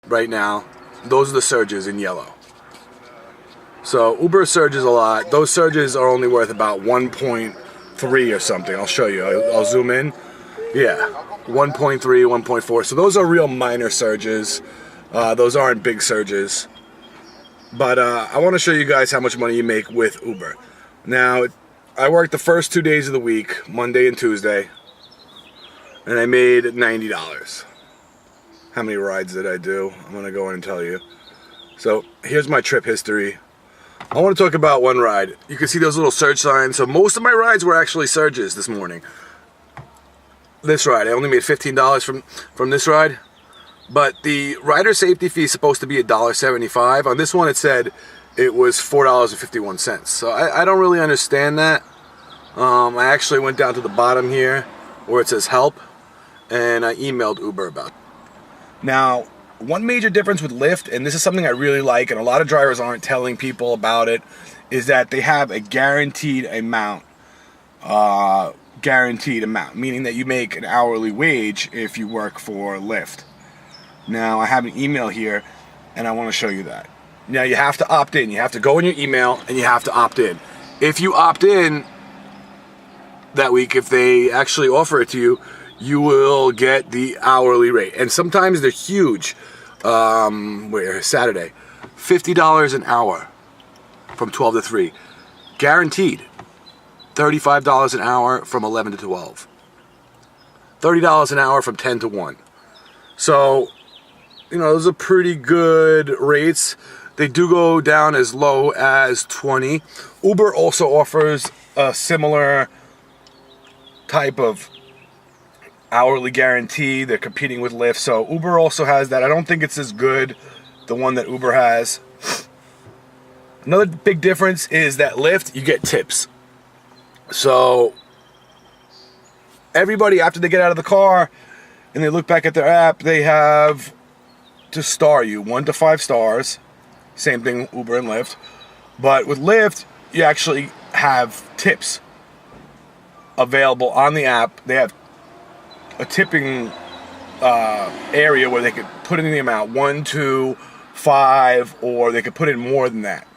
right now. Those are the surges in yellow. So Uber surges a lot. Those surges are only worth about 1.3 or something. I'll show you. I'll zoom in. Yeah, 1.3, 1.4. So those are real minor surges. Those aren't big surges. But I want to show you guys how much money you make with Uber. Now, I worked the first 2 days of the week, Monday and Tuesday, and I made $90. How many rides did I do? I'm going to go in and tell you. So here's my trip history. I want to talk about one ride. You can see those little surge signs. So most of my rides were actually surges this morning. This ride, I only made $15 from this ride. But the rider safety fee is supposed to be $1.75. On this one it said it was $4.51. So I don't really understand that. I actually went down to the bottom here where it says help, and I emailed Uber about it. Now, one major difference with Lyft, and this is something I really like, and a lot of drivers aren't telling people about it, is that they have a guaranteed amount. Meaning that you make an hourly wage if you work for Lyft. Now, I have an email here, and I want to show you that. Now, you have to opt in. You have to go in your email, and you have to opt in. If you opt in that week, if they actually offer it to you, you will get the hourly rate. And sometimes they're huge. Saturday, $50 an hour from 12 to 3. Guaranteed. $35 an hour from 11 to 12. $30 an hour from 10 to 1. So, those are pretty good rates. They do go down as low as 20. Uber also offers a similar type of hourly guarantee. They're competing with Lyft, so Uber also has that. I don't think it's as good, the one that Uber has. Another big difference is that Lyft, you get tips. So everybody, after they get out of the car and they look back at their app, they have to star you 1 to 5 stars. Same thing Uber and Lyft. But with Lyft, you actually have tips available on the app. They have a tipping area where they could put in the amount 1, 2, 5, or they could put in more than that.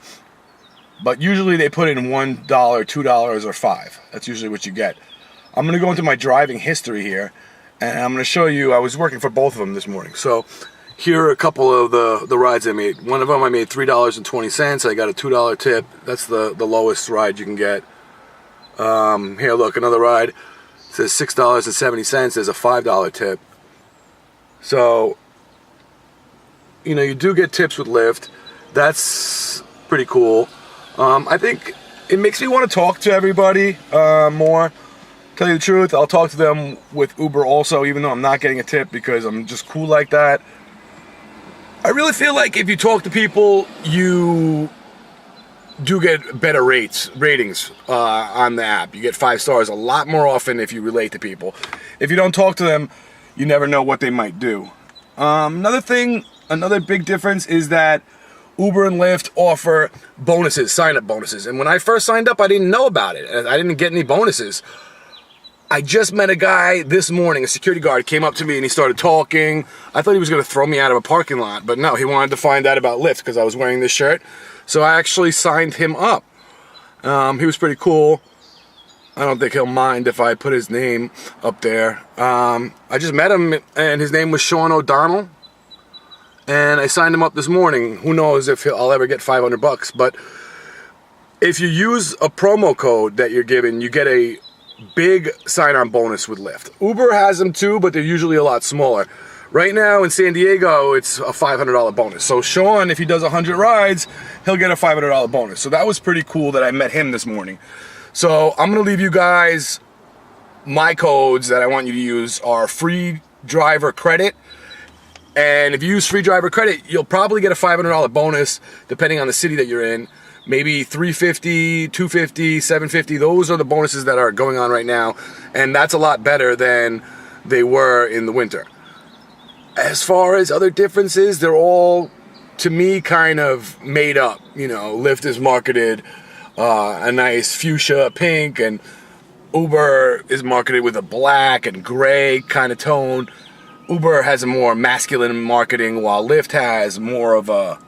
But usually they put in $1, $2, or $5. That's usually what you get. I'm going to go into my driving history here, and I'm going to show you. I was working for both of them this morning. So here are a couple of the rides I made. One of them I made $3.20. I got a $2 tip. That's the lowest ride you can get. Here, look, another ride. It says $6.70. There's a $5 tip. So, you do get tips with Lyft. That's pretty cool. I think it makes me want to talk to everybody more. Tell you the truth, I'll talk to them with Uber also, even though I'm not getting a tip because I'm just cool like that. I really feel like if you talk to people, you do get better ratings on the app. You get 5 stars a lot more often if you relate to people. If you don't talk to them, you never know what they might do. Another big difference is that Uber and Lyft offer bonuses, sign-up bonuses. And when I first signed up, I didn't know about it. I didn't get any bonuses. I just met a guy this morning, a security guard, came up to me and he started talking. I thought he was going to throw me out of a parking lot, but no, he wanted to find out about Lyft because I was wearing this shirt. So I actually signed him up. He was pretty cool. I don't think he'll mind if I put his name up there. I just met him and his name was Sean O'Donnell. And I signed him up this morning. Who knows if I'll ever get $500. But if you use a promo code that you're given, you get a big sign-on bonus with Lyft. Uber has them too, but they're usually a lot smaller. Right now in San Diego, it's a $500 bonus. So Sean, if he does 100 rides, he'll get a $500 bonus. So that was pretty cool that I met him this morning. So I'm going to leave you guys, my codes that I want you to use are free driver credit. And if you use free driver credit, you'll probably get a $500 bonus depending on the city that you're in. Maybe $350, $250, $750. Those are the bonuses that are going on right now. And that's a lot better than they were in the winter. As far as other differences, they're all, to me, kind of made up. Lyft is marketed a nice fuchsia pink, and Uber is marketed with a black and gray kind of tone. Uber has a more masculine marketing, while Lyft has more of a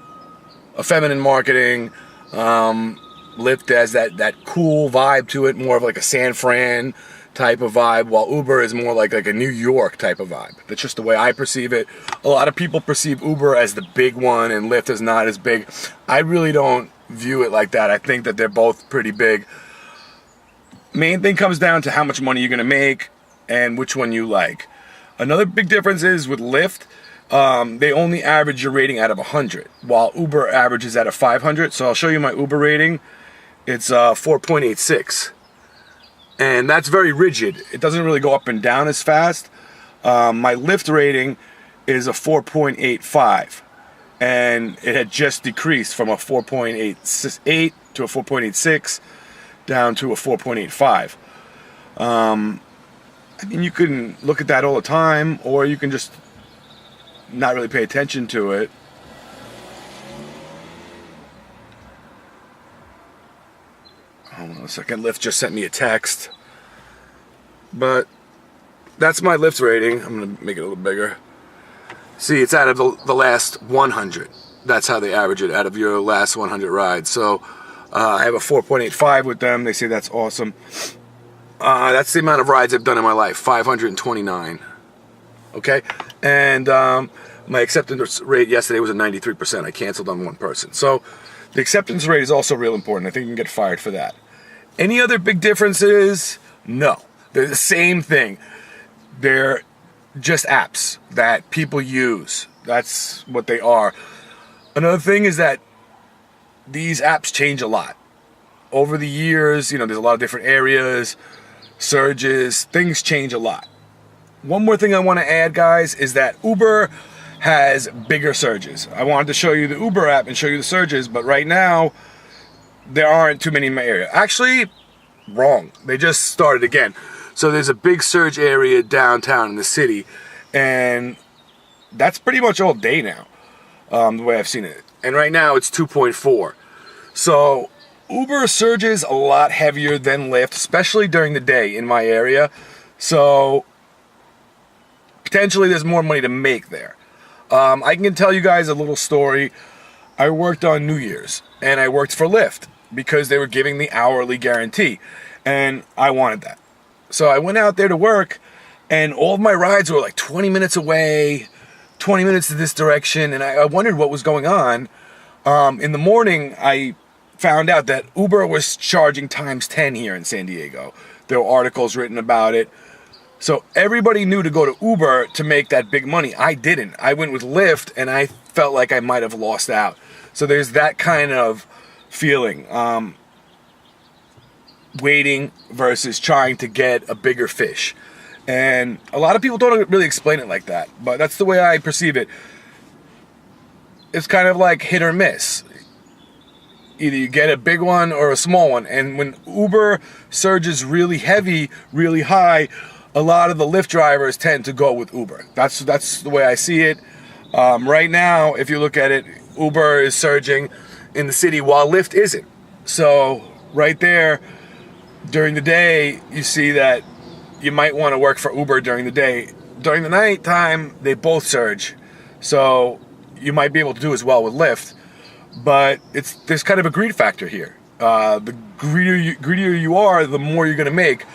feminine marketing. Lyft has that cool vibe to it, more of like a San Fran type of vibe, while Uber is more like a New York type of vibe. That's just the way I perceive it. A lot of people perceive Uber as the big one and Lyft is not as big. I really don't view it like that. I think that they're both pretty big. Main thing comes down to how much money you're going to make and which one you like. Another big difference is with Lyft, they only average your rating out of 100, while Uber averages out of 500. So I'll show you my Uber rating. It's 4.86. And that's very rigid. It doesn't really go up and down as fast. My Lyft rating is a 4.85. And it had just decreased from a 4.88 to a 4.86 down to a 4.85. I mean, you can look at that all the time, or you can just not really pay attention to it. Hold on a second. Lyft just sent me a text. But that's my Lyft rating. I'm going to make it a little bigger. See, it's out of the last 100. That's how they average it, out of your last 100 rides. So I have a 4.85 with them. They say that's awesome. That's the amount of rides I've done in my life, 529. Okay? And my acceptance rate yesterday was at 93%. I canceled on one person. So the acceptance rate is also real important. I think you can get fired for that. Any other big differences? No. They're the same thing. They're just apps that people use. That's what they are. Another thing is that these apps change a lot. Over the years, there's a lot of different areas, surges, things change a lot. One more thing I want to add, guys, is that Uber has bigger surges. I wanted to show you the Uber app and show you the surges, but right now, there aren't too many in my area. Actually, wrong. They just started again. So there's a big surge area downtown in the city, and that's pretty much all day now, the way I've seen it. And right now, it's 2.4. So Uber surges a lot heavier than Lyft, especially during the day in my area. So potentially there's more money to make there. I can tell you guys a little story. I worked on New Year's, and I worked for Lyft because they were giving the hourly guarantee, and I wanted that. So I went out there to work, and all of my rides were like 20 minutes away, 20 minutes to this direction, and I wondered what was going on. In the morning, I found out that Uber was charging times 10 here in San Diego. There were articles written about it. So everybody knew to go to Uber to make that big money. I didn't. I went with Lyft, and I felt like I might have lost out. So there's that kind of feeling. Waiting versus trying to get a bigger fish. And a lot of people don't really explain it like that, but that's the way I perceive it. It's kind of like hit or miss. Either you get a big one or a small one. And when Uber surges really heavy, really high, a lot of the Lyft drivers tend to go with Uber. That's the way I see it. Right now, if you look at it, Uber is surging in the city while Lyft isn't. So right there, during the day, you see that you might want to work for Uber during the day. During the night time, they both surge. So you might be able to do as well with Lyft. But there's kind of a greed factor here. The greedier you are, the more you're going to make.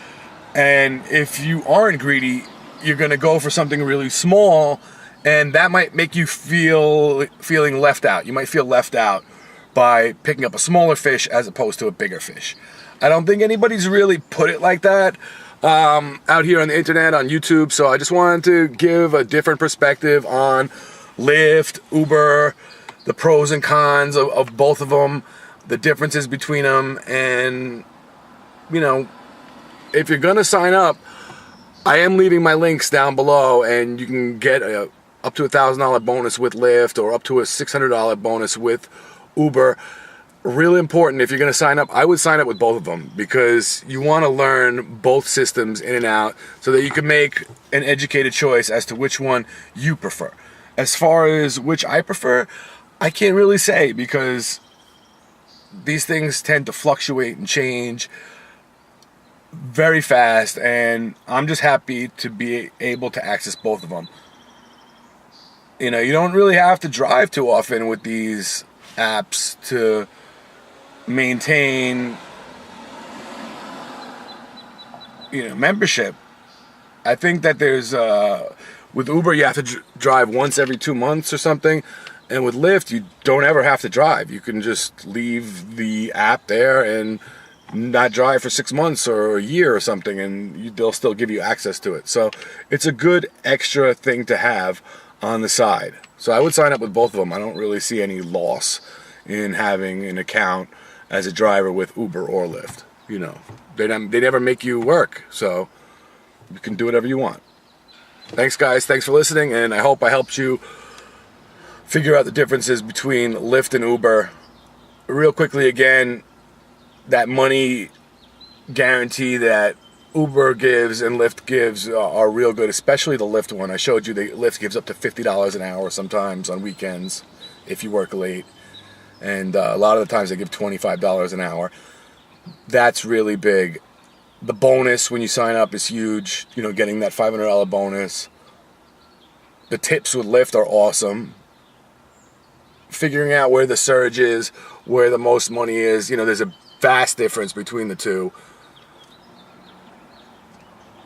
And if you aren't greedy, you're going to go for something really small, and that might make you feeling left out. You might feel left out by picking up a smaller fish as opposed to a bigger fish. I don't think anybody's really put it like that out here on the internet, on YouTube. So I just wanted to give a different perspective on Lyft, Uber, the pros and cons of both of them, the differences between them. And, if you're going to sign up, I am leaving my links down below, and you can get up to $1,000 bonus with Lyft or up to a $600 bonus with Uber. Really important, if you're going to sign up, I would sign up with both of them because you want to learn both systems in and out so that you can make an educated choice as to which one you prefer. As far as which I prefer, I can't really say because these things tend to fluctuate and change very fast, and I'm just happy to be able to access both of them. You know, you don't really have to drive too often with these apps to maintain, membership. I think that there's, with Uber, you have to drive once every 2 months or something. And with Lyft, you don't ever have to drive. You can just leave the app there and not drive for 6 months or a year or something, and they'll still give you access to it. So it's a good extra thing to have on the side. So I would sign up with both of them. I don't really see any loss in having an account as a driver with Uber or Lyft. They never make you work, so you can do whatever you want. Thanks, guys. Thanks for listening, and I hope I helped you figure out the differences between Lyft and Uber. Real quickly again, that money guarantee that Uber gives and Lyft gives are real good, especially the Lyft one. I showed you the Lyft gives up to $50 an hour sometimes on weekends if you work late. And a lot of the times they give $25 an hour. That's really big. The bonus when you sign up is huge, getting that $500 bonus. The tips with Lyft are awesome. Figuring out where the surge is, where the most money is, there's a vast difference between the two.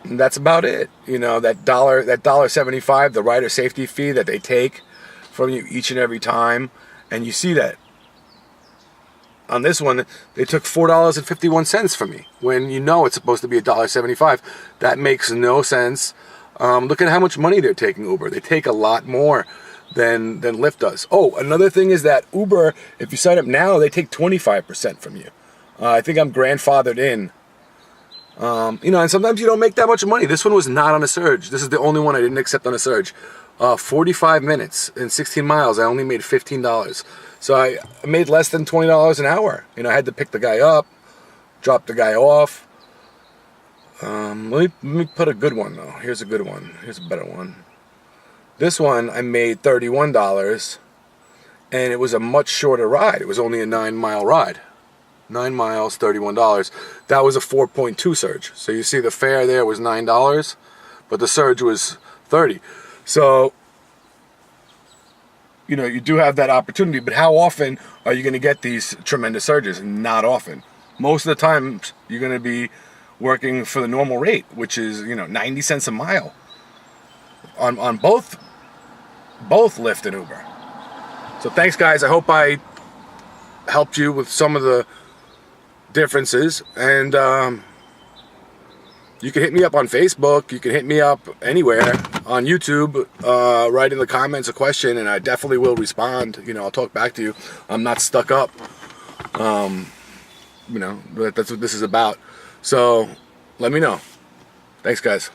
And that's about it. That $1.75, the rider safety fee that they take from you each and every time, and you see that. On this one, they took $4.51 from me when it's supposed to be $1.75. That makes no sense. Look at how much money they're taking Uber. They take a lot more than Lyft does. Oh, another thing is that Uber, if you sign up now, they take 25% from you. I think I'm grandfathered in. And sometimes you don't make that much money. This one was not on a surge. This is the only one I didn't accept on a surge. 45 minutes and 16 miles, I only made $15. So I made less than $20 an hour. I had to pick the guy up, drop the guy off. Let me put a good one, though. Here's a good one. Here's a better one. This one, I made $31, and it was a much shorter ride. It was only a 9-mile ride. 9 miles, $31. That was a 4.2 surge. So you see the fare there was $9, but the surge was $30. So, you do have that opportunity, but how often are you going to get these tremendous surges? Not often. Most of the time, you're going to be working for the normal rate, which is, 90 cents a mile on both Lyft and Uber. So thanks, guys. I hope I helped you with some of the differences, and you can hit me up on Facebook. You can hit me up anywhere on YouTube. Write in the comments a question, and I definitely will respond. I'll talk back to you. I'm not stuck up. But that's what this is about. So let me know. Thanks, guys.